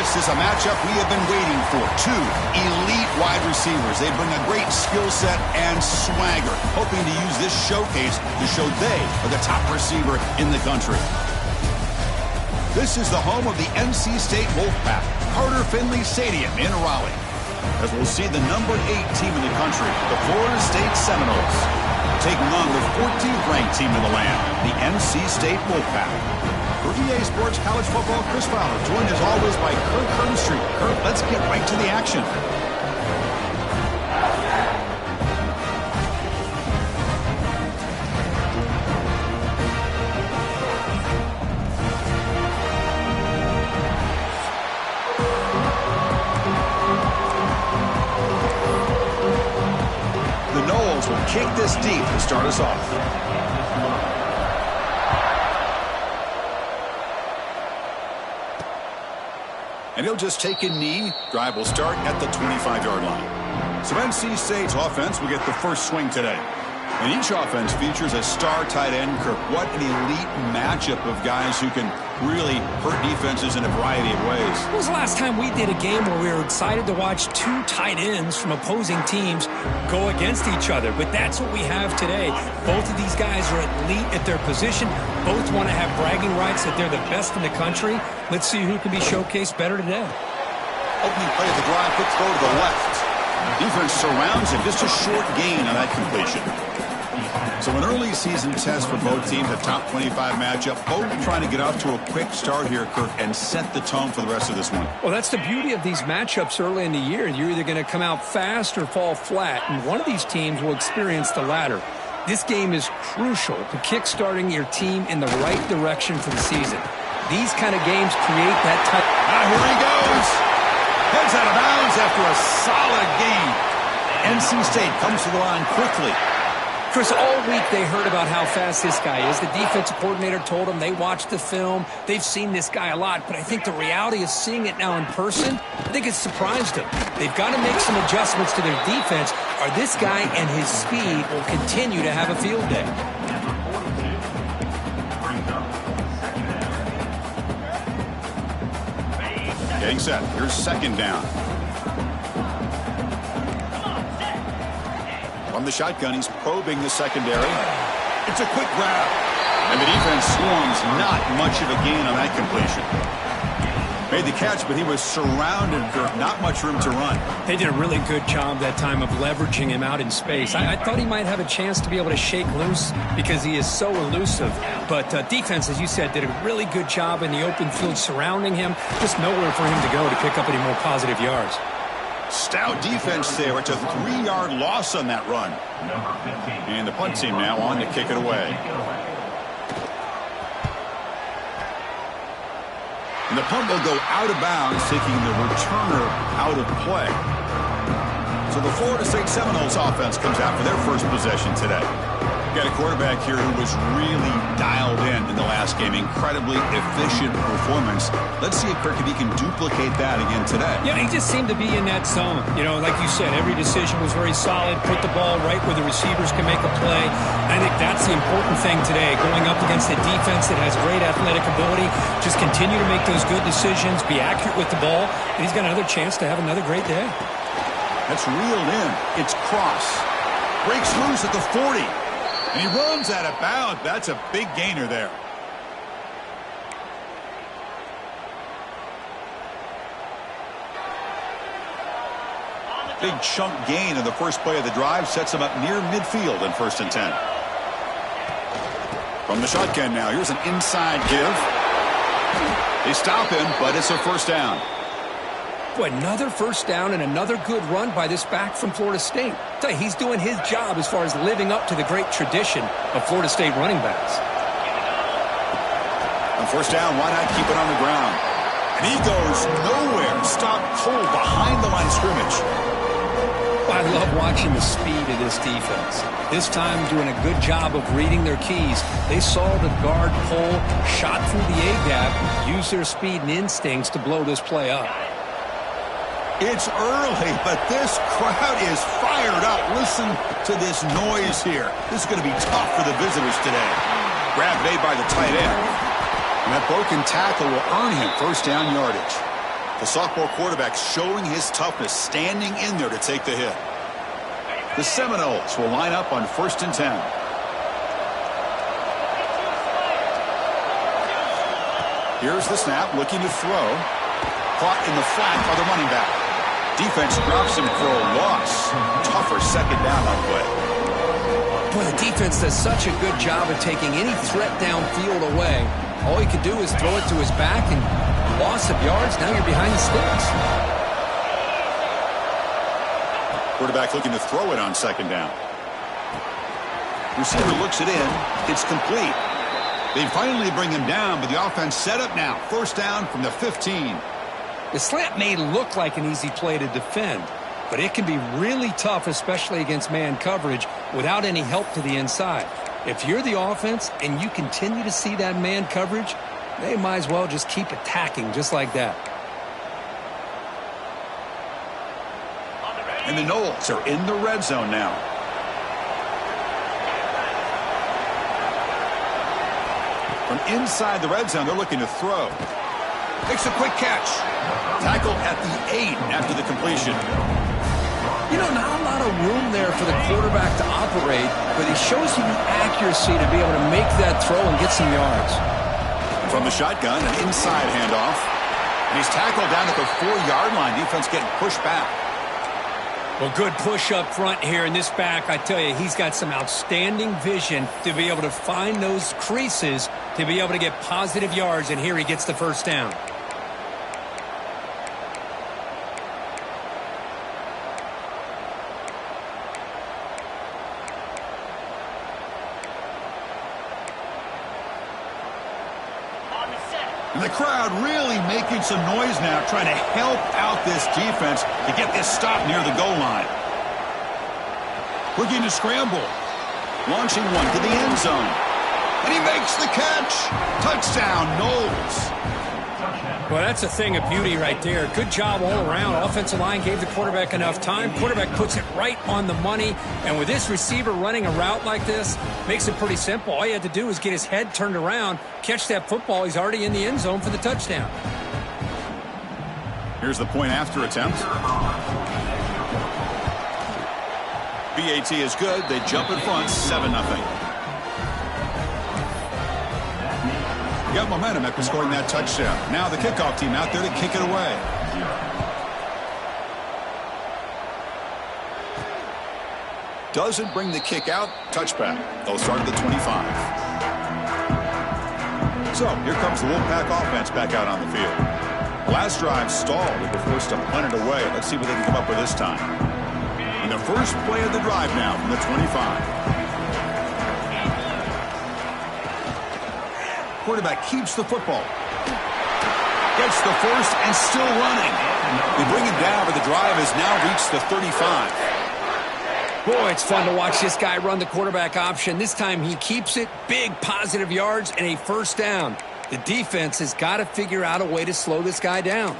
This is a matchup we have been waiting for. Two elite wide receivers. They bring a great skill set and swagger, hoping to use this showcase to show they are the top receiver in the country. This is the home of the NC State Wolfpack, Carter Finley Stadium in Raleigh, as we'll see the number 8 team in the country, the Florida State Seminoles, taking on the 14th ranked team in the land, the NC State Wolfpack. For EA Sports College Football, Chris Fowler, joined as always by Kirk Herbstreit. Kirk, let's get right to the action. The Noles will kick this deep to start us off. And he'll just take a knee. Drive will start at the 25-yard line. So NC State's offense will get the first swing today. And each offense features a star tight end, Kirk. What an elite matchup of guys who can really hurt defenses in a variety of ways. When was the last time we did a game where we were excited to watch two tight ends from opposing teams go against each other? But that's what we have today. Both of these guys are elite at their position. Both want to have bragging rights that they're the best in the country. Let's see who can be showcased better today. Opening play of the drive, quick throw to the left. Defense surrounds him, just a short gain on that completion. So an early season test for both teams, a top 25 matchup. Both trying to get off to a quick start here, Kirk, and set the tone for the rest of this one. Well, that's the beauty of these matchups early in the year. You're either going to come out fast or fall flat, and one of these teams will experience the latter. This game is crucial to kick-starting your team in the right direction for the season. These kind of games create that type. Here he goes. Heads out of bounds after a solid gain. NC State comes to the line quickly. Chris, all week they heard about how fast this guy is. The defensive coordinator told them they watched the film. They've seen this guy a lot, but I think the reality of seeing it now in person, I think it's surprised them. They've got to make some adjustments to their defense, or this guy and his speed will continue to have a field day. Getting set. Here's second down. From the shotgun, he's probing the secondary. It's a quick grab. And the defense swarms. Not much of a gain on that completion. Made the catch, but he was surrounded. Not much room to run. They did a really good job that time of leveraging him out in space. I thought he might have a chance to be able to shake loose because he is so elusive. But defense, as you said, did a really good job in the open field surrounding him. Just nowhere for him to go to pick up any more positive yards. Stout defense there. It's a 3-yard loss on that run. And the punt team now on to kick it away. And the punt will go out of bounds, taking the returner out of play. So the Florida State Seminoles offense comes out for their first possession today. Got a quarterback here who was really dialed in the last game. Incredibly efficient performance. Let's see if Kirk, if he can duplicate that again today. Yeah, he just seemed to be in that zone. You know, like you said, every decision was very solid. Put the ball right where the receivers can make a play. I think that's the important thing today. Going up against a defense that has great athletic ability. Just continue to make those good decisions. Be accurate with the ball. And he's got another chance to have another great day. That's reeled in. It's cross. Breaks loose at the 40. And he runs out of bounds. That's a big gainer there. Big chunk gain in the first play of the drive sets him up near midfield in 1st and 10. From the shotgun now, here's an inside give. They stop him, but it's a first down. Boy, another first down and another good run by this back from Florida State. I tell you, he's doing his job as far as living up to the great tradition of Florida State running backs. On first down, why not keep it on the ground? And he goes nowhere. Stop cold behind the line of scrimmage. I love watching the speed of this defense. This time doing a good job of reading their keys. They saw the guard pull, shot through the A-gap, used their speed and instincts to blow this play up. It's early, but this crowd is fired up. Listen to this noise here. This is going to be tough for the visitors today. Grab made by the tight end. And that broken tackle will earn him first down yardage. The sophomore quarterback showing his toughness, standing in there to take the hit. The Seminoles will line up on 1st and 10. Here's the snap, looking to throw. Caught in the flat by the running back. Defense drops him for a loss. Tougher second down on play. Boy, the defense does such a good job of taking any threat downfield away. All he could do is throw it to his back, and loss of yards. Now you're behind the sticks. Quarterback looking to throw it on 2nd down. Receiver looks it in. It's complete. They finally bring him down, but the offense set up now. 1st down from the 15. The slant may look like an easy play to defend, but it can be really tough, especially against man coverage, without any help to the inside. If you're the offense and you continue to see that man coverage, they might as well just keep attacking just like that. And the Noles are in the red zone now. From inside the red zone, they're looking to throw. Makes a quick catch. Tackled at the 8 after the completion. You know, not a lot of room there for the quarterback to operate, but he shows you the accuracy to be able to make that throw and get some yards. From the shotgun, an inside handoff. And he's tackled down at the 4-yard line. Defense getting pushed back. Well, good push up front here in this back. I tell you, he's got some outstanding vision to be able to find those creases to be able to get positive yards, and here he gets the 1st down. And the crowd really making some noise now, trying to help out this defense to get this stop near the goal line. Looking to scramble. Launching one to the end zone. And he makes the catch. Touchdown, Noles. Well, that's a thing of beauty right there. Good job all around. Offensive line gave the quarterback enough time. Quarterback puts it right on the money. And with this receiver running a route like this, makes it pretty simple. All you had to do was get his head turned around, catch that football. He's already in the end zone for the touchdown. Here's the point after attempt. BAT is good. They jump in front, 7-0. Got momentum after scoring that touchdown. Now the kickoff team out there to kick it away. Doesn't bring the kick out. Touchback. They'll start at the 25. So here comes the Wolfpack offense back out on the field. Last drive stalled. They were forced to punt it away. Let's see what they can come up with this time. And the first play of the drive now from the 25. Quarterback keeps the football. Gets the first and still running. They bring him down, but the drive has now reached the 35. Boy, it's fun to watch this guy run the quarterback option. This time he keeps it. Big positive yards and a 1st down. The defense has got to figure out a way to slow this guy down.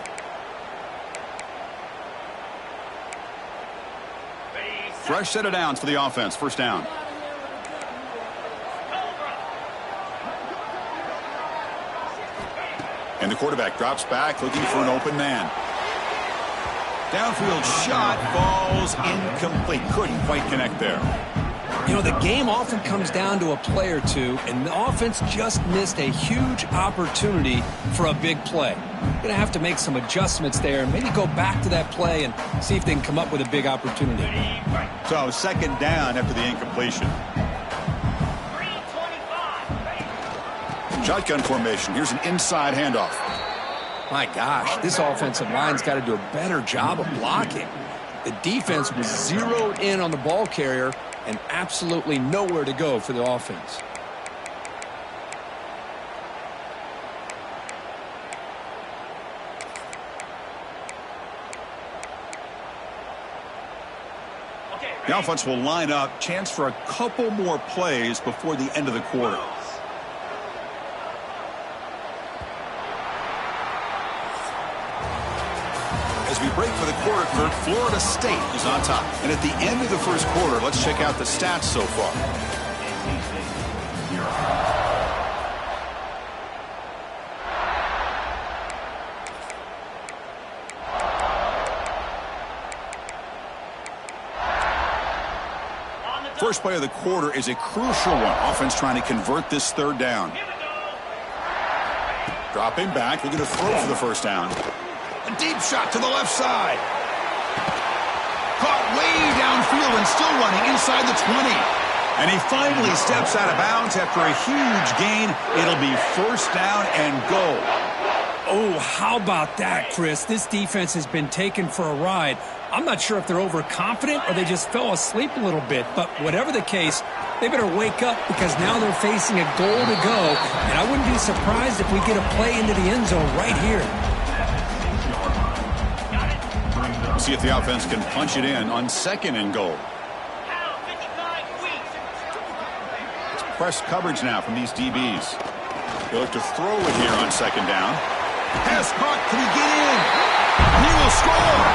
Fresh set of downs for the offense. 1st down. And the quarterback drops back, looking for an open man. Downfield shot falls incomplete. Couldn't quite connect there. You know, the game often comes down to a play or two, and the offense just missed a huge opportunity for a big play. Going to have to make some adjustments there and maybe go back to that play and see if they can come up with a big opportunity. So 2nd down after the incompletion. Shotgun formation. Here's an inside handoff. My gosh, this offensive line's got to do a better job of blocking. The defense was zeroed in on the ball carrier and absolutely nowhere to go for the offense. The offense will line up. Chance for a couple more plays before the end of the quarter. As we break for the quarter, Florida State is on top. And at the end of the 1st quarter, let's check out the stats so far. First play of the quarter is a crucial one. Offense trying to convert this third down. Dropping back, looking to throw for the first down. A deep shot to the left side. Caught way downfield and still running inside the 20. And he finally steps out of bounds after a huge gain. It'll be first down and goal. Oh, how about that, Chris? This defense has been taken for a ride. I'm not sure if they're overconfident or they just fell asleep a little bit. But whatever the case, they better wake up because now they're facing a goal to go. And I wouldn't be surprised if we get a play into the end zone right here. See if the offense can punch it in on second and goal. It's press coverage now from these DBs. They look to throw it here on second down. Pass caught. Can he get in? He will score.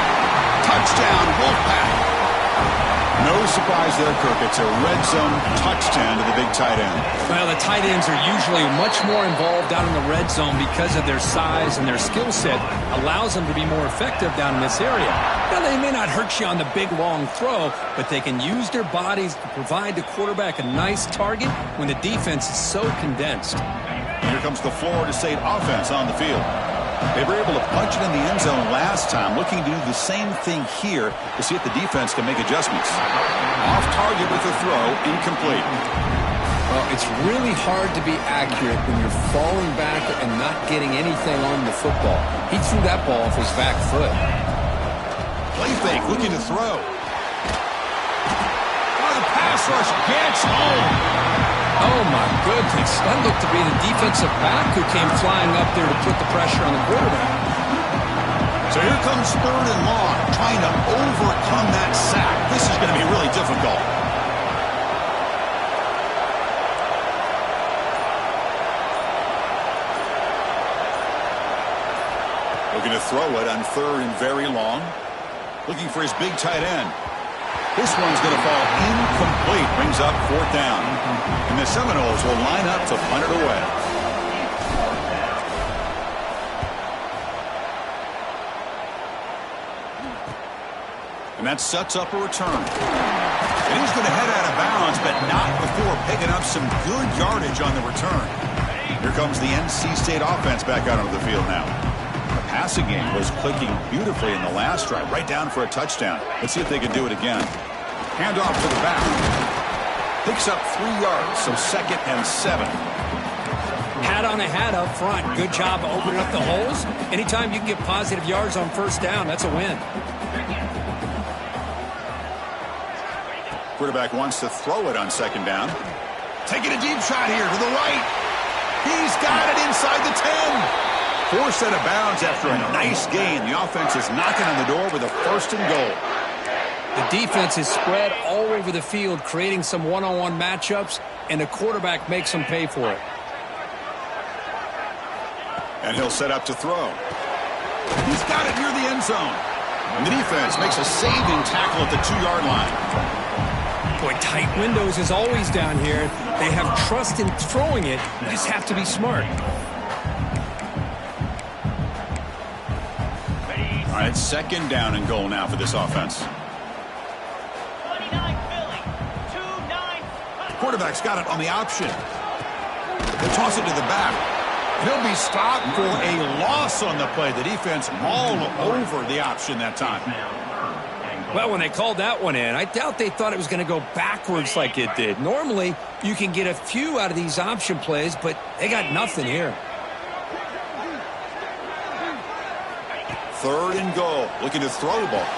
Touchdown, Wolfpack. No surprise there, Kirk. It's a red zone touchdown to the big tight end. Well, the tight ends are usually much more involved down in the red zone because of their size and their skill set allows them to be more effective down in this area. Now, they may not hurt you on the big, long throw, but they can use their bodies to provide the quarterback a nice target when the defense is so condensed. Here comes the Florida State offense on the field. They were able to punch it in the end zone last time, looking to do the same thing here to see if the defense can make adjustments. Off target with the throw, incomplete. Well, it's really hard to be accurate when you're falling back and not getting anything on the football. He threw that ball off his back foot. Play fake, looking to throw. Oh, the pass rush gets home. Oh, my goodness. That looked to be the defensive back who came flying up there to put the pressure on the quarterback. So here comes third and long, trying to overcome that sack. This is going to be really difficult. Looking to throw it on third and very long. Looking for his big tight end. This one's going to fall incomplete. Brings up fourth down. And the Seminoles will line up to punt it away. And that sets up a return. And he's going to head out of bounds, but not before picking up some good yardage on the return. Here comes the NC State offense back out onto the field now. The passing game was clicking beautifully in the last drive, right down for a touchdown. Let's see if they can do it again. Handoff to the back. Picks up 3 yards, so second and 7. Hat on a hat up front. Good job opening up the holes. Anytime you can get positive yards on first down, that's a win. Quarterback wants to throw it on second down. Taking a deep shot here to the right. He's got it inside the 10. Forced out of bounds after a nice gain. The offense is knocking on the door with a first and goal. The defense is spread all over the field, creating some one-on-one matchups, and the quarterback makes them pay for it. And he'll set up to throw. He's got it near the end zone. And the defense makes a saving tackle at the 2-yard line. Boy, tight windows is always down here. They have trust in throwing it. You just have to be smart. All right, second down and goal now for this offense. Quarterback's got it on the option. They toss it to the back. He'll be stopped for a loss on the play. The defense all over the option that time. Well, when they called that one in, I doubt they thought it was going to go backwards like it did. Normally, you can get a few out of these option plays, but they got nothing here. Third and goal. Looking to throw the ball.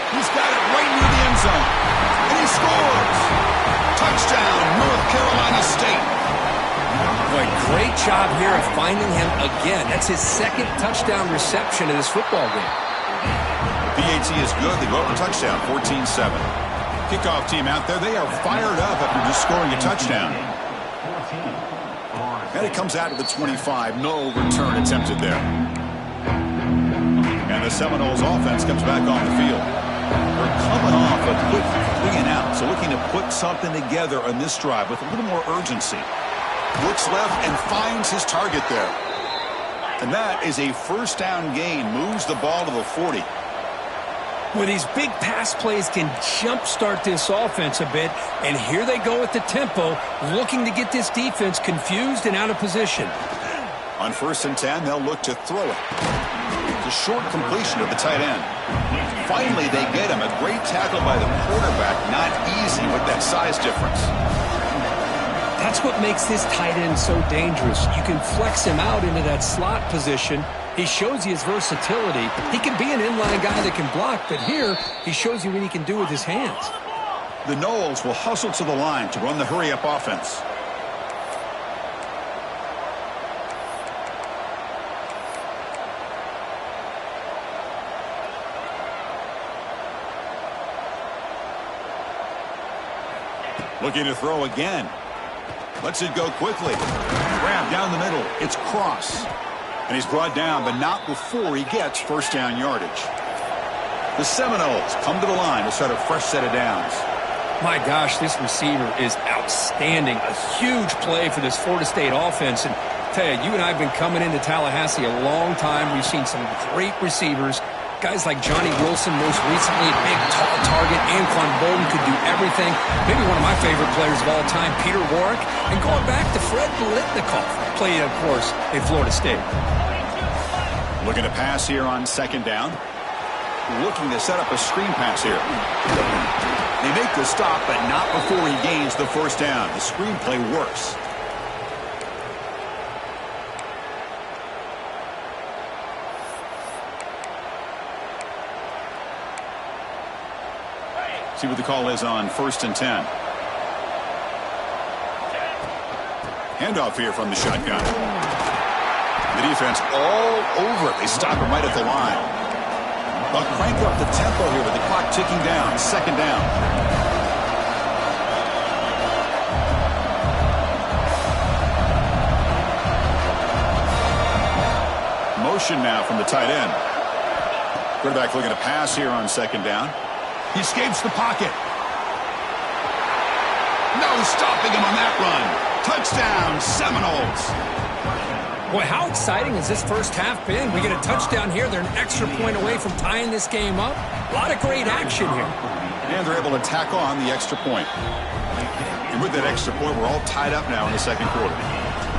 He's got it right near the end zone. And he scores. Touchdown, North Carolina State. Boy, great job here of finding him again. That's his second touchdown reception in this football game. PAT is good. They go up a touchdown, 14-7. Kickoff team out there, they are fired up after just scoring a touchdown. And it comes out to the 25. No return attempted there. And the Seminoles offense comes back on the field. They're coming off a quick 3 and out, so looking to put something together on this drive with a little more urgency. Looks left and finds his target there. And that is a first down gain. Moves the ball to the 40. Well, these big pass plays can jumpstart this offense a bit, and here they go at the tempo, looking to get this defense confused and out of position. On 1st and 10, they'll look to throw it. It's a short completion of the tight end. Finally, they get him. A great tackle by the quarterback. Not easy with that size difference. That's what makes this tight end so dangerous. You can flex him out into that slot position. He shows you his versatility. He can be an inline guy that can block, but here he shows you what he can do with his hands. The Noles will hustle to the line to run the hurry-up offense. Looking to throw again. Lets it go quickly. Grab down the middle. It's Cross. And he's brought down, but not before he gets first down yardage. The Seminoles come to the line to start a fresh set of downs. My gosh, this receiver is outstanding. A huge play for this Florida State offense. And I tell you, you and I have been coming into Tallahassee a long time. We've seen some great receivers. Guys like Johnny Wilson, most recently, a big, tall target. Anquan Bolden could do everything. Maybe one of my favorite players of all time, Peter Warrick. And going back to Fred Biletnikoff, played, of course, at Florida State. Looking to pass here on 2nd down. Looking to set up a screen pass here. They make the stop, but not before he gains the first down. The screen play works. See what the call is on 1st and 10. Handoff here from the shotgun. The defense all over it. They stop him right at the line. They'll crank up the tempo here with the clock ticking down. 2nd down. Motion now from the tight end. Quarterback looking to pass here on 2nd down. He escapes the pocket. No stopping him on that run. Touchdown, Seminoles. Boy, how exciting has this first half been? We get a touchdown here. They're an extra point away from tying this game up. A lot of great action here. And they're able to tack on the extra point. And with that extra point, we're all tied up now in the 2nd quarter.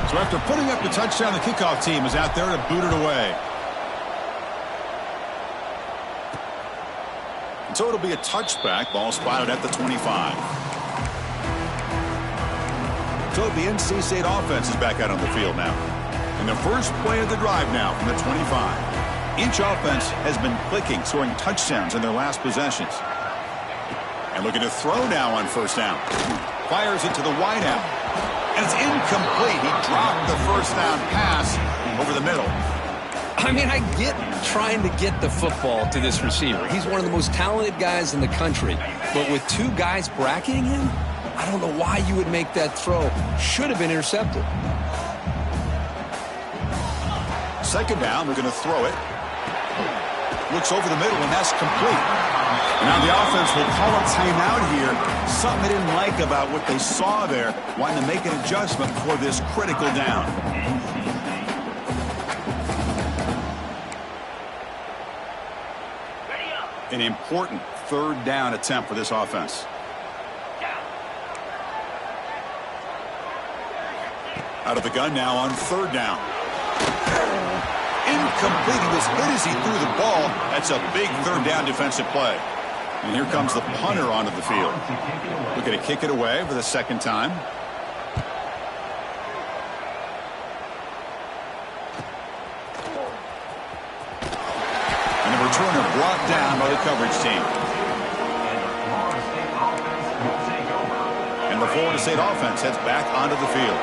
So after putting up the touchdown, the kickoff team is out there to boot it away. And so it'll be a touchback. Ball spotted at the 25. So the NC State offense is back out on the field now. And the first play of the drive now from the 25. Each offense has been clicking, scoring touchdowns in their last possessions. And looking to throw now on 1st down. Fires it to the wideout. And it's incomplete. He dropped the first down pass over the middle. I mean, I get trying to get the football to this receiver. He's one of the most talented guys in the country. But with 2 guys bracketing him, I don't know why you would make that throw. Should have been intercepted. 2nd down, they're going to throw it. Looks over the middle, and that's complete. Now the offense will call a timeout here. Something they didn't like about what they saw there. Wanting to make an adjustment for this critical down. An important 3rd down attempt for this offense. Out of the gun now on 3rd down. Incomplete. He was hit as he threw the ball. That's a big 3rd down defensive play. And here comes the punter onto the field. Looking to kick it away for the 2nd time. And the returner brought down by the coverage team. And the Florida State offense heads back onto the field.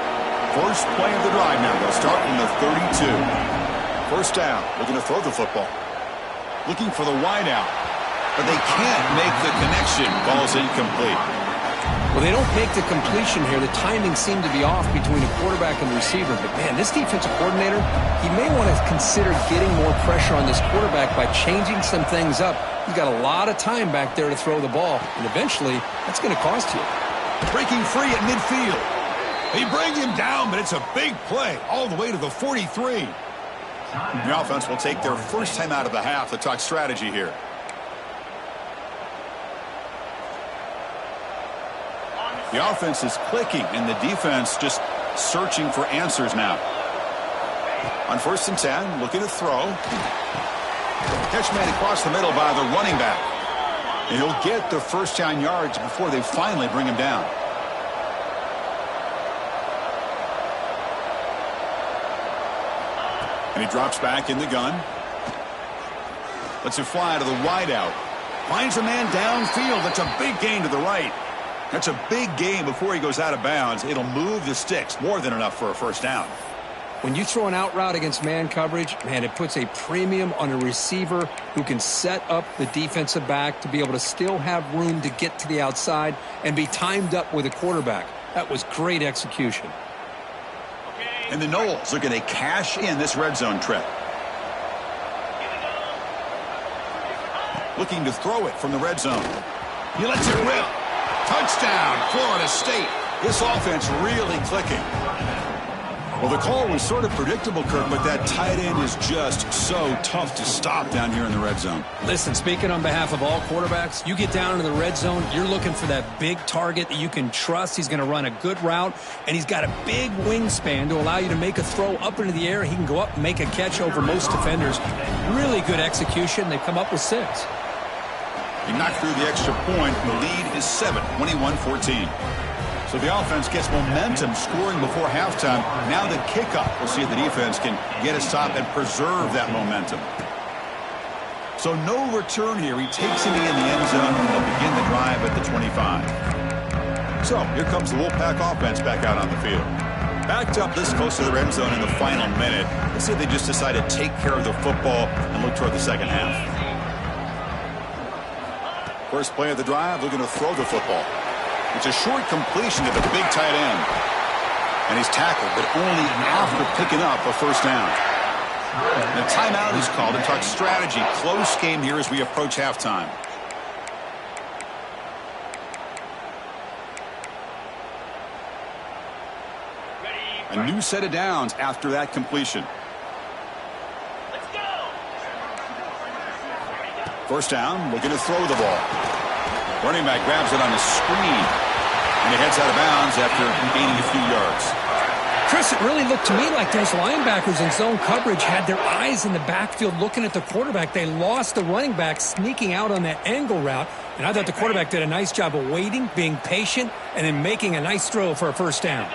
First play of the drive now. They'll start from the 32. 1st down. Looking to throw the football. Looking for the wideout. But they can't make the connection. Ball's incomplete. Well, they don't make the completion here. The timing seemed to be off between a quarterback and the receiver. But, man, this defensive coordinator, he may want to consider getting more pressure on this quarterback by changing some things up. He's got a lot of time back there to throw the ball. And eventually, that's going to cost you. Breaking free at midfield. They bring him down, but it's a big play all the way to the 43. The offense will take their first time out of the half to talk strategy here. The offense is clicking, and the defense just searching for answers now. On 1st and 10, looking to throw. Catch made across the middle by the running back. And he'll get the first down yards before they finally bring him down. And he drops back in the gun. Lets it fly to the wideout. Finds a man downfield. That's a big gain to the right. That's a big gain before he goes out of bounds. It'll move the sticks. More than enough for a first down. When you throw an out route against man coverage, man, it puts a premium on a receiver who can set up the defensive back to be able to still have room to get to the outside and be timed up with a quarterback. That was great execution. And the Noles are going to cash in this red zone trip. Looking to throw it from the red zone. He lets it rip. Touchdown, Florida State. This offense really clicking. Well, the call was sort of predictable, Kirk, but that tight end is just so tough to stop down here in the red zone. Listen, speaking on behalf of all quarterbacks, you get down into the red zone, you're looking for that big target that you can trust. He's going to run a good route, and he's got a big wingspan to allow you to make a throw up into the air. He can go up and make a catch over most defenders. Really good execution. They've come up with 6. He knocked through the extra point. The lead is 7, 21-14. So the offense gets momentum scoring before halftime. Now the kickoff. We'll see if the defense can get a stop and preserve that momentum. So no return here. He takes it in the end zone, and they'll begin the drive at the 25. So here comes the Wolfpack offense back out on the field. Backed up this close to the end zone in the final minute. Let's see if they just decide to take care of the football and look toward the second half. First play of the drive, looking to throw the football. It's a short completion to the big tight end. And he's tackled, but only after picking up a first down. And a timeout is called to talk strategy. Close game here as we approach halftime. A new set of downs after that completion. First down, looking to throw the ball. Running back grabs it on the screen. And he heads out of bounds after gaining a few yards. Chris, it really looked to me like those linebackers in zone coverage had their eyes in the backfield looking at the quarterback. They lost the running back sneaking out on that angle route. And I thought the quarterback did a nice job of waiting, being patient, and then making a nice throw for a first down.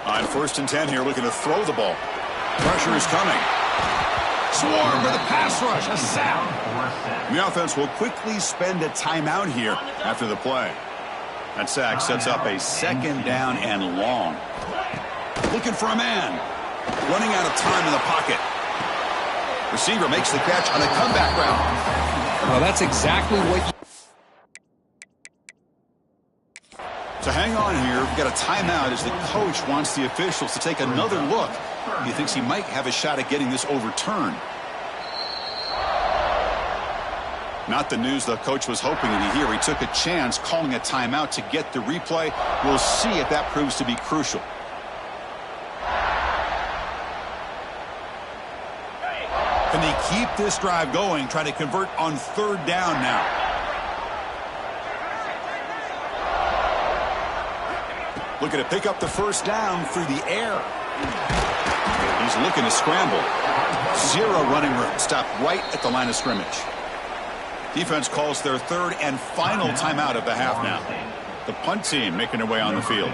On 1st and 10 here, looking to throw the ball. Pressure is coming. Swarm with a pass rush. A sack. The offense will quickly spend a timeout here after the play. That sack sets up a second down and long. Looking for a man. Running out of time in the pocket. Receiver makes the catch on a comeback route. Well, that's exactly what you... So hang on here. We've got a timeout as the coach wants the officials to take another look. He thinks he might have a shot at getting this overturned. Not the news the coach was hoping to hear. He took a chance calling a timeout to get the replay. We'll see if that proves to be crucial. Can they keep this drive going, trying to convert on 3rd down now? Looking to pick up the first down through the air. He's looking to scramble. 0 running room. Stopped right at the line of scrimmage. Defense calls their 3rd and final timeout of the half now. The punt team making their way on the field.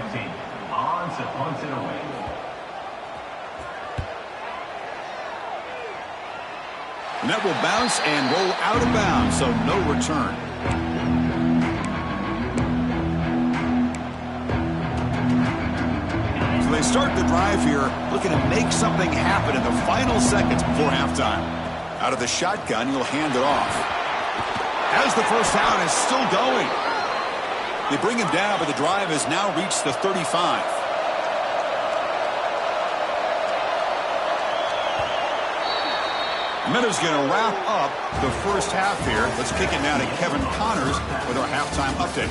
And that will bounce and roll out of bounds, so no return. So they start the drive here, looking to make something happen in the final seconds before halftime. Out of the shotgun, he'll hand it off. As the first down is still going. They bring him down, but the drive has now reached the 35. And that is going to wrap up the first half here. Let's kick it now to Kevin Connors with our halftime update.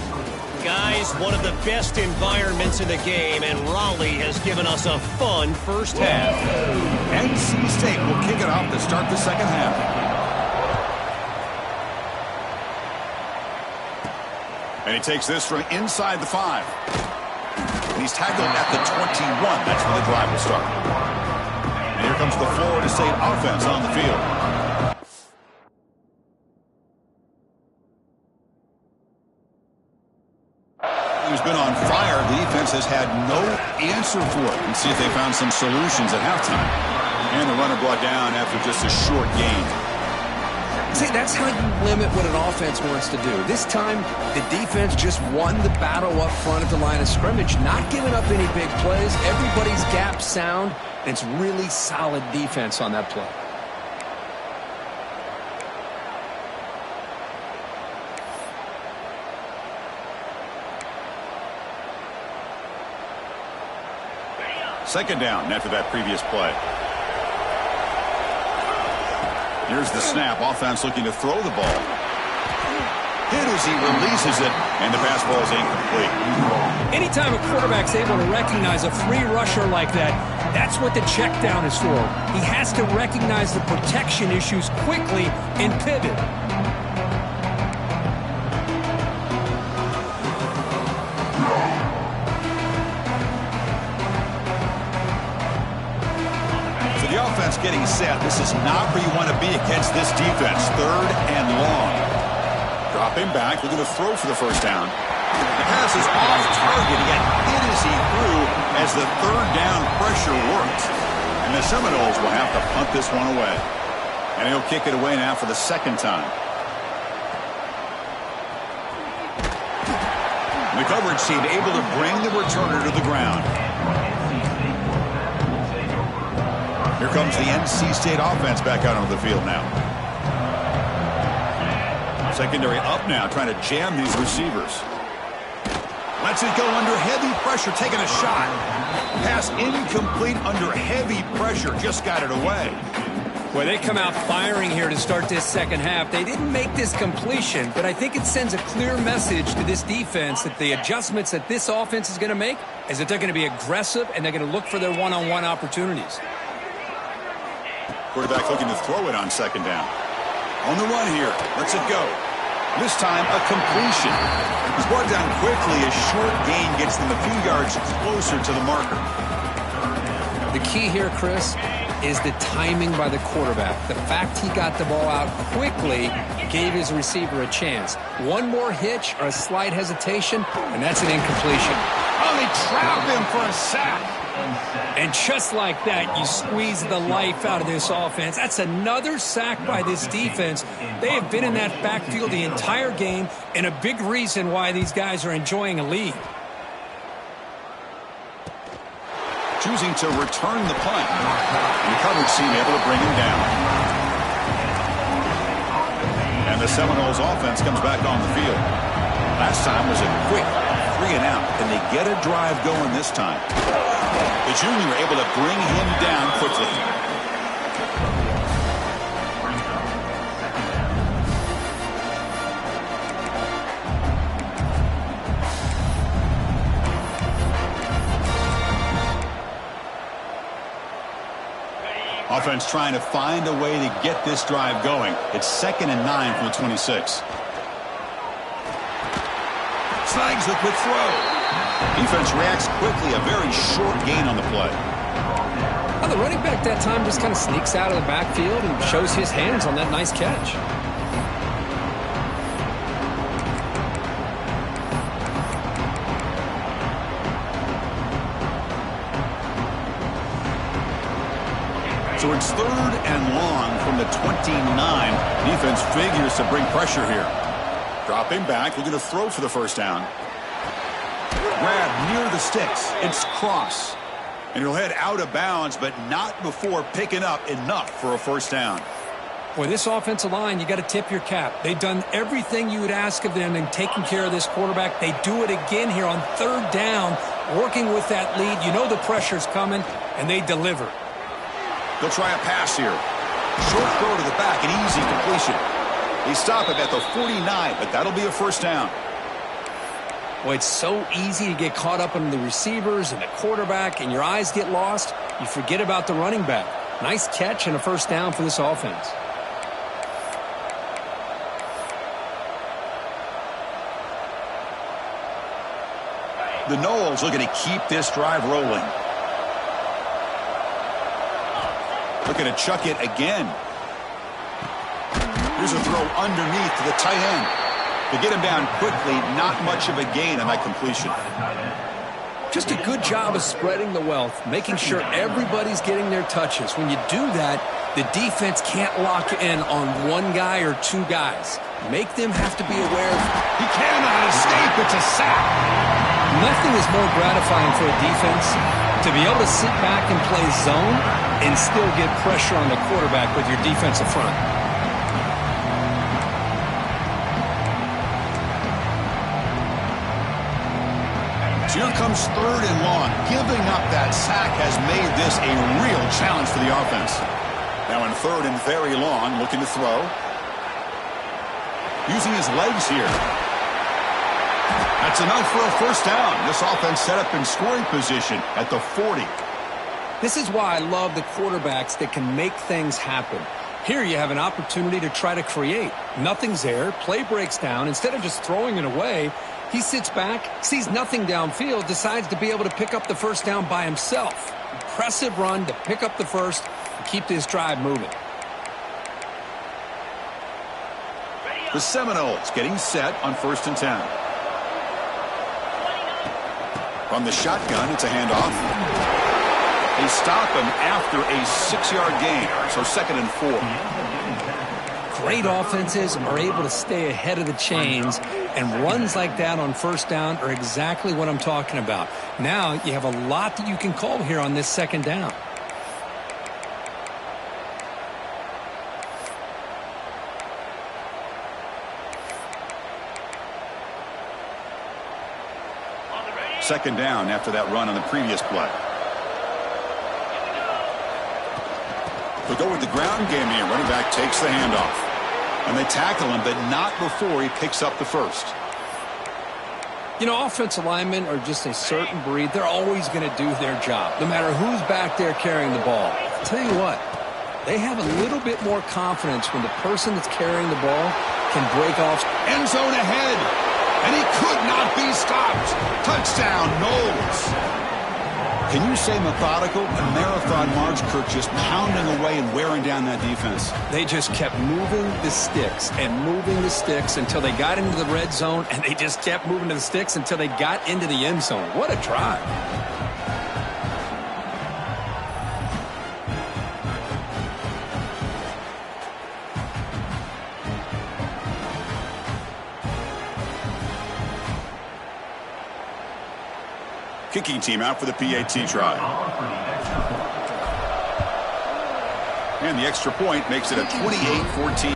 Guys, one of the best environments in the game, and Raleigh has given us a fun first half. NC State will kick it off to start the second half. And he takes this from inside the 5. And he's tackled at the 21. That's where the drive will start. And here comes the Florida State offense on the field. He's been on fire. The defense has had no answer for it. Let's see if they found some solutions at halftime. And the runner brought down after just a short gain. See, that's how you limit what an offense wants to do. This time, the defense just won the battle up front at the line of scrimmage, not giving up any big plays. Everybody's gap sound, and it's really solid defense on that play. Second down after that previous play. Here's the snap. Offense looking to throw the ball. Hit as he releases it, and the pass ball is incomplete. Anytime a quarterback's able to recognize a free rusher like that, that's what the check down is for. He has to recognize the protection issues quickly and pivot. Getting set. This is not where you want to be against this defense. Third and long. Dropping back, looking to throw for the first down. The pass is off target, yet hit as he threw as the third down pressure worked. And the Seminoles will have to punt this one away. And he'll kick it away now for the second time. The coverage team able to bring the returner to the ground. Here comes the NC State offense back out onto the field now. Secondary up now, trying to jam these receivers. Lets it go under heavy pressure, taking a shot. Pass incomplete under heavy pressure, just got it away. Well, they come out firing here to start this second half. They didn't make this completion, but I think it sends a clear message to this defense that the adjustments that this offense is going to make is that they're going to be aggressive and they're going to look for their one-on-one opportunities. Quarterback looking to throw it on second down. On the run here. Lets it go. This time, a completion. He's brought down quickly. A short gain gets them a few yards closer to the marker. The key here, Chris, is the timing by the quarterback. The fact he got the ball out quickly gave his receiver a chance. One more hitch or a slight hesitation, and that's an incompletion. Oh, they trap him for a sack. And just like that, you squeeze the life out of this offense. That's another sack by this defense. They have been in that backfield the entire game, and a big reason why these guys are enjoying a lead. Choosing to return the punt. And the coverage team able to bring him down. And the Seminoles offense comes back on the field. Last time was a quick 3 and out. Can they get a drive going this time? The junior able to bring him down quickly. Offense trying to find a way to get this drive going. It's 2nd and 9 from the 26. Snags the quick throw. Defense reacts quickly. A very short gain on the play. Well, the running back that time just kind of sneaks out of the backfield and shows his hands on that nice catch. So it's 3rd and long from the 29. Defense figures to bring pressure here. Dropping back, looking to throw for the first down. Grab near the sticks. It's cross. And he'll head out of bounds, but not before picking up enough for a first down. Boy, this offensive line, you got to tip your cap. They've done everything you would ask of them in taking care of this quarterback. They do it again here on 3rd down, working with that lead. You know the pressure's coming, and they deliver. They'll try a pass here. Short throw to the back, an easy completion. They stop it at the 49, but that'll be a first down. Boy, it's so easy to get caught up in the receivers and the quarterback, and your eyes get lost. You forget about the running back. Nice catch and a first down for this offense. The Noles looking to keep this drive rolling. Looking to chuck it again. Here's a throw underneath to the tight end. To get him down quickly, not much of a gain on that completion. Just a good job of spreading the wealth, making sure everybody's getting their touches. When you do that, the defense can't lock in on one guy or two guys. Make them have to be aware of... He cannot escape. It's a sack. Nothing is more gratifying for a defense to be able to sit back and play zone and still get pressure on the quarterback with your defensive front. So here comes 3rd and long. Giving up that sack has made this a real challenge for the offense. Now in 3rd and very long, looking to throw. Using his legs here. That's enough for a first down. This offense set up in scoring position at the 40. This is why I love the quarterbacks that can make things happen. Here you have an opportunity to try to create. Nothing's there. Play breaks down. Instead of just throwing it away, he sits back, sees nothing downfield, decides to be able to pick up the first down by himself. Impressive run to pick up the first and keep this drive moving. The Seminoles getting set on 1st and 10. From the shotgun, it's a handoff. They stop him after a 6-yard gain, so 2nd and 4. Great offenses are able to stay ahead of the chains, and runs like that on first down are exactly what I'm talking about. Now you have a lot that you can call here on this 2nd down. Second down after that run on the previous play. They go with the ground game here. Running back takes the handoff. And they tackle him, but not before he picks up the first. You know, offensive linemen are just a certain breed. They're always going to do their job, no matter who's back there carrying the ball. I'll tell you what, they have a little bit more confidence when the person that's carrying the ball can break off. End zone ahead. And he could not be stopped. Touchdown, Noles. Can you say methodical? A marathon march, Kirk, just pounding away and wearing down that defense. They just kept moving the sticks and moving the sticks until they got into the red zone, and they just kept moving to the sticks until they got into the end zone. What a drive. Kicking team out for the PAT try. And the extra point makes it a 28-14.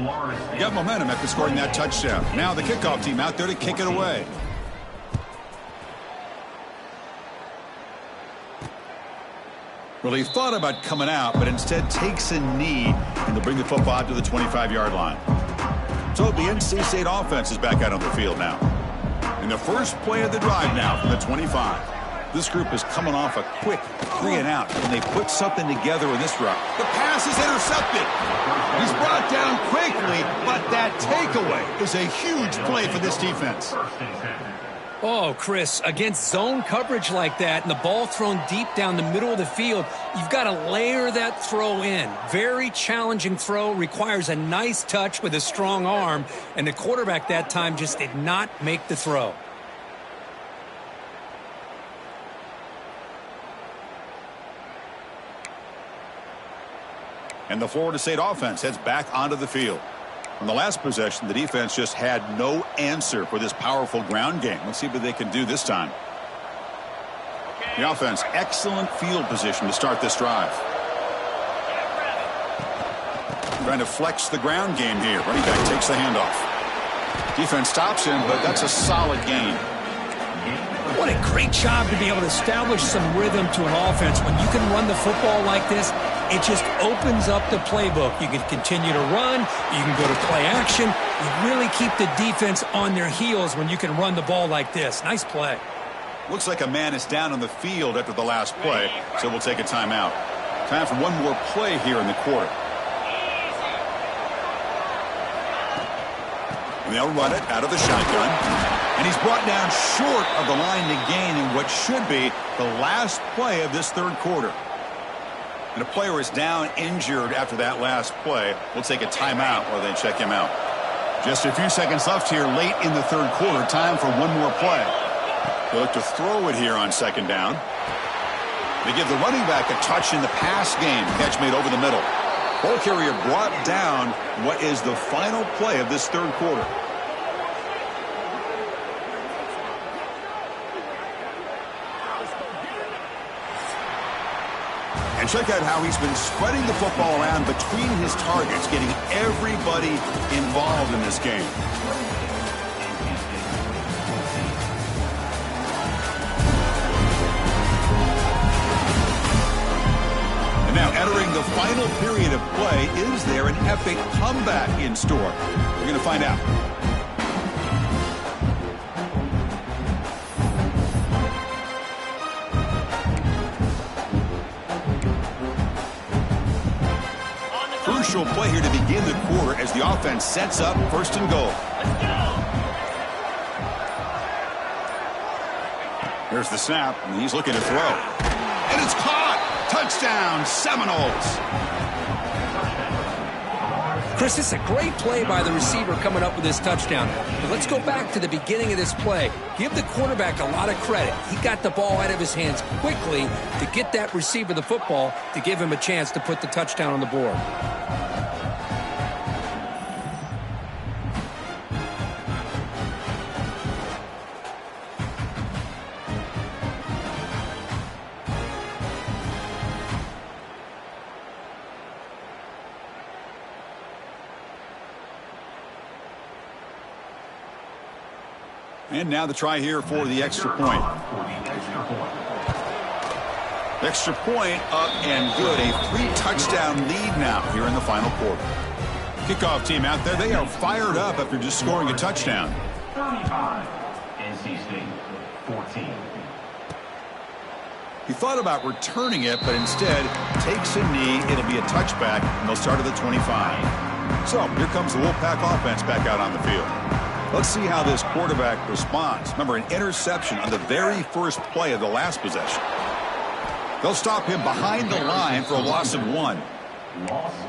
You got momentum after scoring that touchdown. Now the kickoff team out there to kick it away. Well, he thought about coming out, but instead takes a knee, and they'll bring the football out to the 25-yard line. So the NC State offense is back out on the field now. And the first play of the drive now from the 25. This group is coming off a quick 3-and-out, and they put something together in this route. The pass is intercepted. He's brought down quickly, but that takeaway is a huge play for this defense. Oh, Chris, against zone coverage like that and the ball thrown deep down the middle of the field, you've got to layer that throw in. Very challenging throw, requires a nice touch with a strong arm, and the quarterback that time just did not make the throw. And the Florida State offense heads back onto the field. On the last possession, the defense just had no answer for this powerful ground game. Let's see what they can do this time. The offense, excellent field position to start this drive. Trying to flex the ground game here. Running back takes the handoff. Defense stops him, but that's a solid gain. What a great job to be able to establish some rhythm to an offense. When you can run the football like this, it just opens up the playbook. You can continue to run. You can go to play action. You really keep the defense on their heels when you can run the ball like this. Nice play. Looks like a man is down on the field after the last play, so we'll take a timeout. Time for one more play here in the quarter. And they'll run it out of the shotgun. And he's brought down short of the line to gain in what should be the last play of this third quarter. And a player is down injured after that last play. We'll take a timeout while they check him out. Just a few seconds left here late in the third quarter. Time for one more play. They look to throw it here on second down. They give the running back a touch in the pass game. Catch made over the middle. Ball carrier brought down what is the final play of this third quarter. And check out how he's been spreading the football around between his targets, getting everybody involved in this game. And now entering the final period of play, is there an epic comeback in store? We're going to find out. Crucial play here to begin the quarter as the offense sets up first and goal. Here's the snap, and he's looking to throw. And it's caught! Touchdown, Seminoles! Chris, this is a great play by the receiver coming up with this touchdown. But let's go back to the beginning of this play. Give the quarterback a lot of credit. He got the ball out of his hands quickly to get that receiver the football to give him a chance to put the touchdown on the board. And now the try here for the extra point. Extra point up and good. A 3-touchdown lead now here in the final quarter. Kickoff team out there, they are fired up after just scoring a touchdown. 35, NC State, 14. He thought about returning it, but instead takes a knee. It'll be a touchback, and they'll start at the 25. So here comes the Wolfpack offense back out on the field. Let's see how this quarterback responds. Remember, an interception on the very first play of the last possession. They'll stop him behind the line for a loss of 1.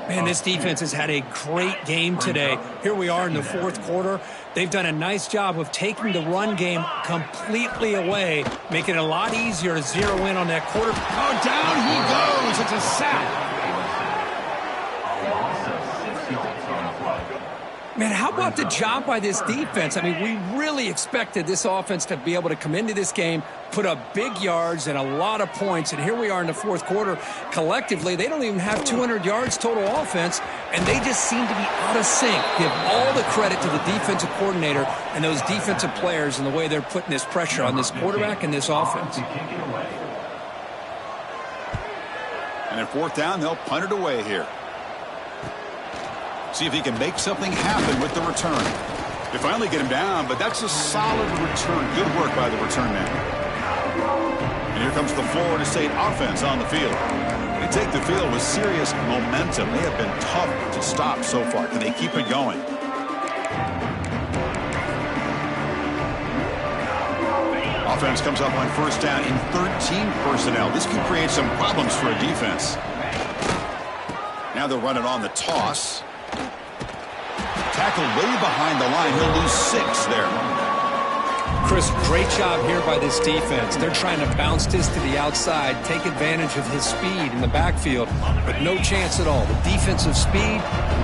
Man, this defense has had a great game today. Here we are in the fourth quarter. They've done a nice job of taking the run game completely away, making it a lot easier to zero in on that quarter. Oh, down he goes. It's a sack. Man, how about the job by this defense? I mean, we really expected this offense to be able to come into this game, put up big yards and a lot of points, and here we are in the fourth quarter. Collectively, they don't even have 200 yards total offense, and they just seem to be out of sync. Give all the credit to the defensive coordinator and those defensive players and the way they're putting this pressure on this quarterback and this offense. And at fourth down, they'll punt it away here. See if he can make something happen with the return. They finally get him down, but that's a solid return. Good work by the return man. And here comes the Florida State offense on the field. They take the field with serious momentum. They have been tough to stop so far. Can they keep it going? Offense comes up on first down in 13 personnel. This could create some problems for a defense. Now they'll run it on the toss. Tackled way behind the line. He'll lose 6 there. Chris, great job here by this defense. They're trying to bounce this to the outside, take advantage of his speed in the backfield, but no chance at all. The defensive speed,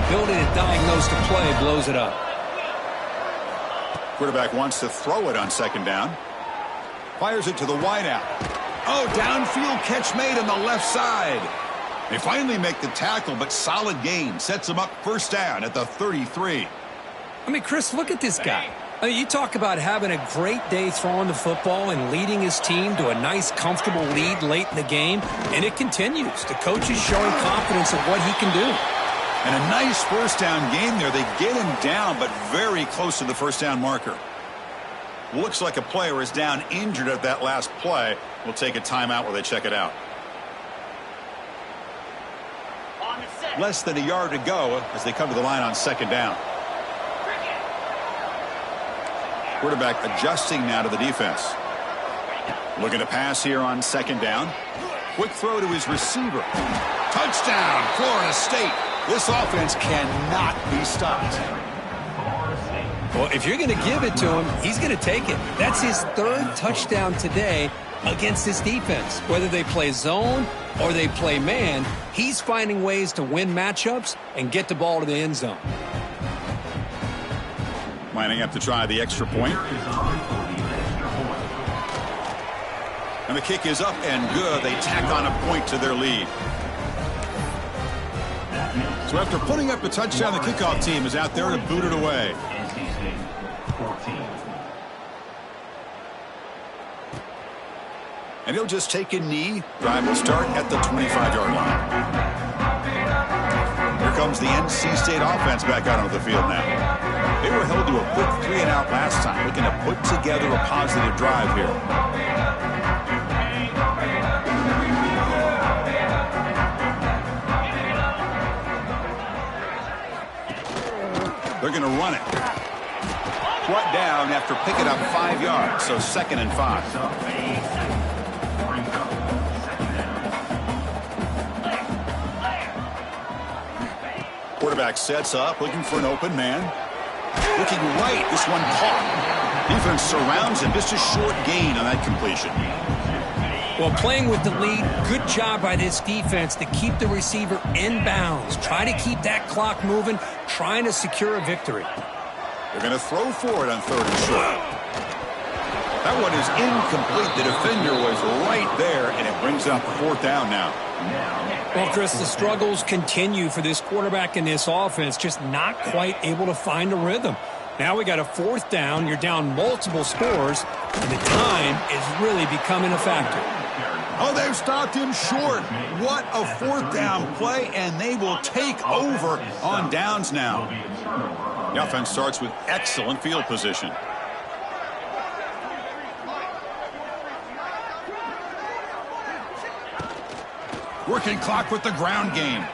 ability to diagnose the play, blows it up. Quarterback wants to throw it on second down. Fires it to the wideout. Oh, downfield catch made on the left side. They finally make the tackle, but solid gain. Sets them up first down at the 33. I mean, Chris, look at this guy. I mean, you talk about having a great day throwing the football and leading his team to a nice, comfortable lead late in the game, and it continues. The coach is showing confidence of what he can do. And a nice first down game there. They get him down, but very close to the first down marker. Looks like a player is down injured at that last play. We'll take a timeout while they check it out. Less than a yard to go as they come to the line on second down. Quarterback adjusting now to the defense. Looking to pass here on second down. Quick throw to his receiver. Touchdown, Florida State. This offense cannot be stopped. Well, if you're going to give it to him, he's going to take it. That's his 3rd touchdown today against this defense. Whether they play zone or they play man, he's finding ways to win matchups and get the ball to the end zone. Lining up to try the extra point. And the kick is up and good. They tack on a point to their lead. So after putting up a touchdown, the kickoff team is out there to boot it away. And he'll just take a knee. Drive will start at the 25-yard line. Here comes the NC State offense back out onto the field now. They were held to a quick 3-and-out last time, looking to put together a positive drive here. They're going to run it. Brought down after picking up 5 yards, so 2nd and 5. Quarterback sets up, looking for an open man. Looking right, this one caught. Defense surrounds him, just a short gain on that completion. Well, playing with the lead, good job by this defense to keep the receiver in bounds. Try to keep that clock moving, trying to secure a victory. They're going to throw for it on 3rd and short. That one is incomplete. The defender was right there, and it brings up 4th down now. Well, Chris, the struggles continue for this quarterback in this offense, just not quite able to find a rhythm. Now we got a 4th down. You're down multiple scores, and the time is really becoming a factor. Oh, they've stopped him short. What a 4th down play, and they will take over on downs now. The offense starts with excellent field position. Working clock with the ground game.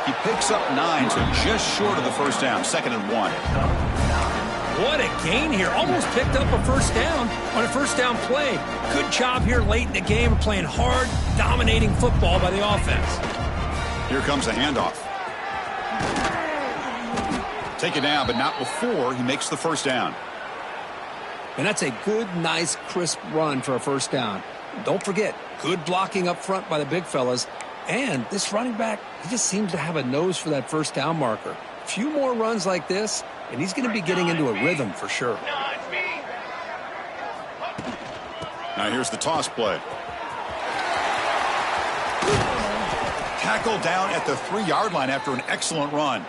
He picks up 9, so just short of the first down, 2nd and 1. What a gain here. Almost picked up a first down on a first down play. Good job here late in the game, playing hard, dominating football by the offense. Here comes the handoff. Take it down, but not before he makes the first down. And that's a good, nice, crisp run for a first down. Don't forget, good blocking up front by the big fellas. And this running back, he just seems to have a nose for that first down marker. few more runs like this, and he's going to be getting into a rhythm for sure. Now here's the toss play. Tackle down at the 3-yard line after an excellent run.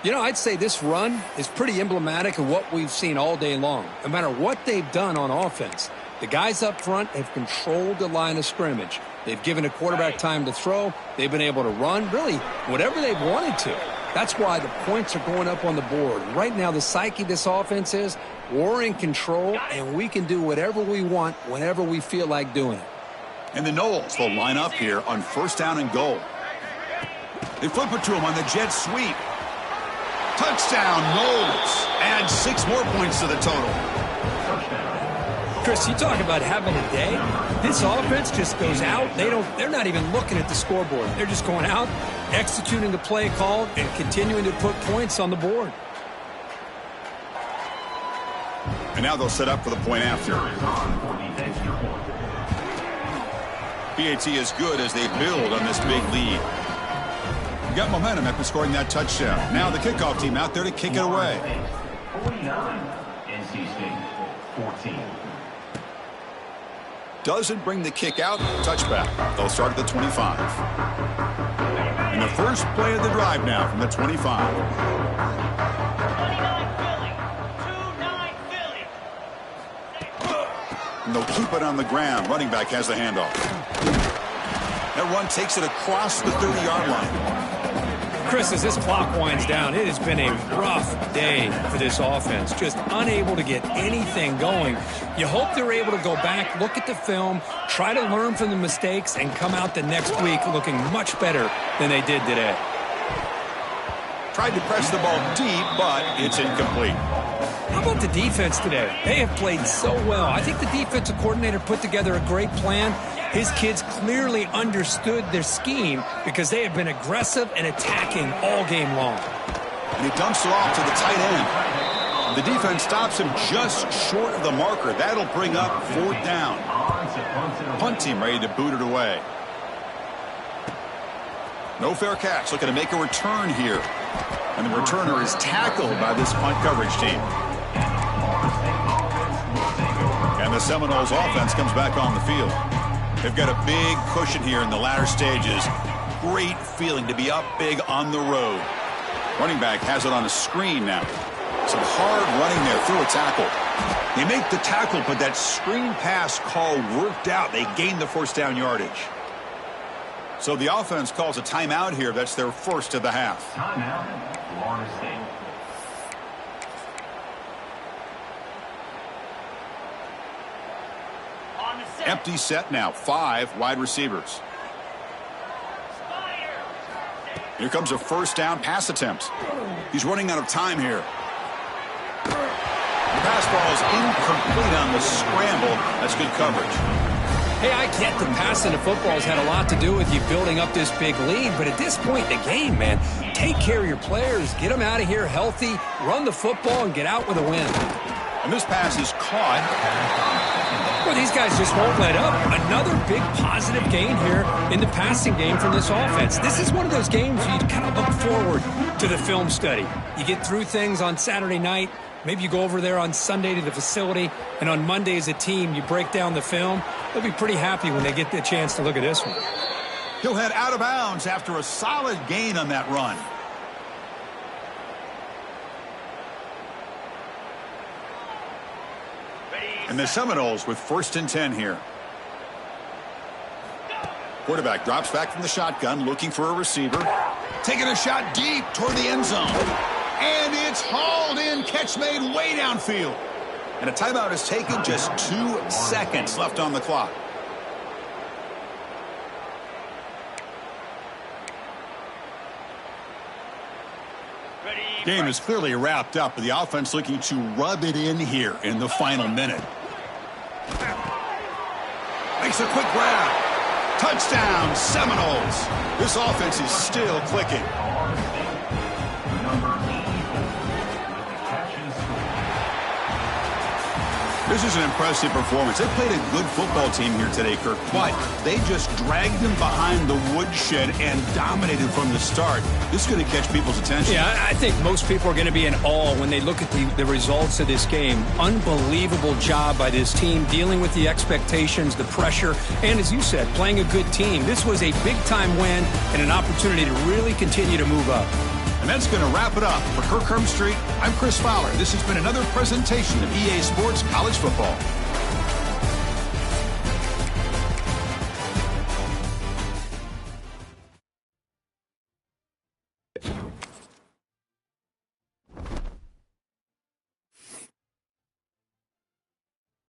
You know, I'd say this run is pretty emblematic of what we've seen all day long. No matter what they've done on offense, the guys up front have controlled the line of scrimmage. They've given a quarterback time to throw. They've been able to run, really, whatever they've wanted to. That's why the points are going up on the board. Right now, the psyche of this offense is we're in control, and we can do whatever we want whenever we feel like doing it. And the Noles will line up here on 1st down and goal. They flip it to him on the jet sweep. Touchdown, Noles. Add 6 more points to the total. Chris, you talk about having a day. This offense just goes out. They're not even looking at the scoreboard. They're just going out, executing the play called, and continuing to put points on the board. And now they'll set up for the point after. PAT is good as they build on this big lead. We got momentum after scoring that touchdown. Now the kickoff team out there to kick it away. 49, NC State 14. Doesn't bring the kick out. Touchback. They'll start at the 25. And the first play of the drive now from the 25. 29 Philly. And they'll keep it on the ground. Running back has the handoff. That run takes it across the 30-yard line. Chris, as this clock winds down, it has been a rough day for this offense. Just unable to get anything going. You hope they're able to go back, look at the film, try to learn from the mistakes, and come out the next week looking much better than they did today. Tried to press the ball deep, but it's incomplete. How about the defense today? They have played so well. I think the defensive coordinator put together a great plan. His kids clearly understood their scheme because they have been aggressive and attacking all game long. And he dumps it off to the tight end. The defense stops him just short of the marker. That'll bring up 4th down. Punt team ready to boot it away. No fair catch. Looking to make a return here. And the returner is tackled by this punt coverage team. And the Seminoles offense comes back on the field. They've got a big cushion here in the latter stages. Great feeling to be up big on the road. Running back has it on a screen now. Some hard running there through a tackle. They make the tackle, but that screen pass call worked out. They gained the 1st down yardage. So the offense calls a timeout here. That's their first of the half. Timeout, Florida State. Empty set now. 5 wide receivers. Here comes a 1st down pass attempt. He's running out of time here. The pass ball is incomplete on the scramble. That's good coverage. Hey, I get the passing of football has had a lot to do with you building up this big lead, but at this point in the game, man, take care of your players, get them out of here healthy, run the football, and get out with a win. And this pass is caught. Well, these guys just won't let up. Another big positive gain here in the passing game from this offense. This is one of those games you kind of look forward to the film study. You get through things on Saturday night. Maybe you go over there on Sunday to the facility, and on Monday as a team, you break down the film. They'll be pretty happy when they get the chance to look at this one. He'll head out of bounds after a solid gain on that run. And the Seminoles with 1st and 10 here. Quarterback drops back from the shotgun, looking for a receiver. Taking a shot deep toward the end zone. And it's hauled in. Catch made way downfield. And a timeout is taken. Just 2 seconds left on the clock. Game is clearly wrapped up, but the offense looking to rub it in here in the final minute. Makes a quick grab. Touchdown, Seminoles. This offense is still clicking. This is an impressive performance. They played a good football team here today, Kirk, but they just dragged them behind the woodshed and dominated from the start. This is going to catch people's attention. Yeah, I think most people are going to be in awe when they look at the results of this game. Unbelievable job by this team, dealing with the expectations, the pressure, and as you said, playing a good team. This was a big-time win and an opportunity to really continue to move up. And that's going to wrap it up. For Kirk Street, I'm Chris Fowler. This has been another presentation of EA Sports College Football.